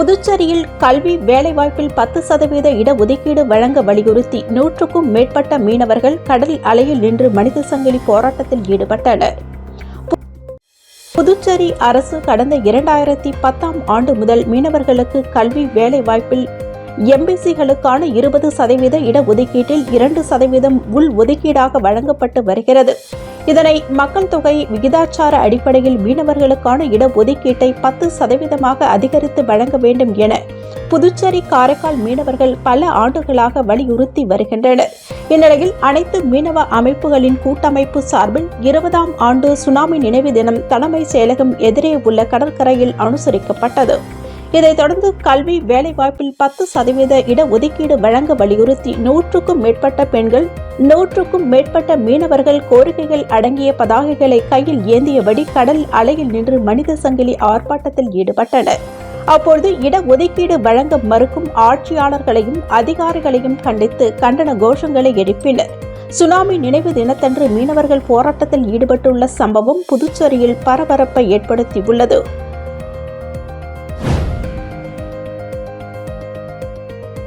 புதுச்சேரியில் கல்வி வேலைவாய்ப்பில் 10% இடஒதுக்கீடு வழங்க வலியுறுத்தி 100க்கும் மேற்பட்ட மீனவர்கள் கடல் அலையில் நின்று மனித சங்கிலி போராட்டத்தில் ஈடுபட்டனர். புதுச்சேரி அரசு கடந்த 2010ஆம் ஆண்டு முதல் மீனவர்களுக்கு கல்வி வேலைவாய்ப்பில் எம்பிசிகளுக்கான 20% இடஒதுக்கீட்டில் 2% உள் ஒதுக்கீடாக வழங்கப்பட்டு வருகிறது. இதனை மக்கள் தொகை விகிதாச்சார அடிப்படையில் மீனவர்களுக்கான இடஒதுக்கீட்டை 10% அதிகரித்து வழங்க வேண்டும் என புதுச்சேரி காரைக்கால் மீனவர்கள் பல ஆண்டுகளாக வலியுறுத்தி வருகின்றனர். இந்நிலையில் அனைத்து மீனவ அமைப்புகளின் கூட்டமைப்பு சார்பில் 20ஆம் ஆண்டு சுனாமி நினைவு தினம் தலைமைச் செயலகம் எதிரே உள்ள கடற்கரையில் அனுசரிக்கப்பட்டது. இதைத் தொடர்ந்து கல்வி வேலைவாய்ப்பில் 10% இடஒதுக்கீடு வழங்க வலியுறுத்தி 100க்கும் மேற்பட்ட பெண்கள் 100க்கும் மேற்பட்ட மீனவர்கள் கோரிக்கைகள் அடங்கிய பதாகைகளை கையில் ஏந்தியபடி கடல் அலையில் நின்று மனித சங்கிலி ஆர்ப்பாட்டத்தில் ஈடுபட்டனர். அப்பொழுது இடஒதுக்கீடு வழங்க மறுக்கும் ஆட்சியாளர்களையும் அதிகாரிகளையும் கண்டித்து கண்டன கோஷங்களை எழுப்பினர். சுனாமி நினைவு தினத்தன்று மீனவர்கள் போராட்டத்தில் ஈடுபட்டுள்ள சம்பவம் புதுச்சேரியில் பரபரப்பை ஏற்படுத்தியுள்ளது.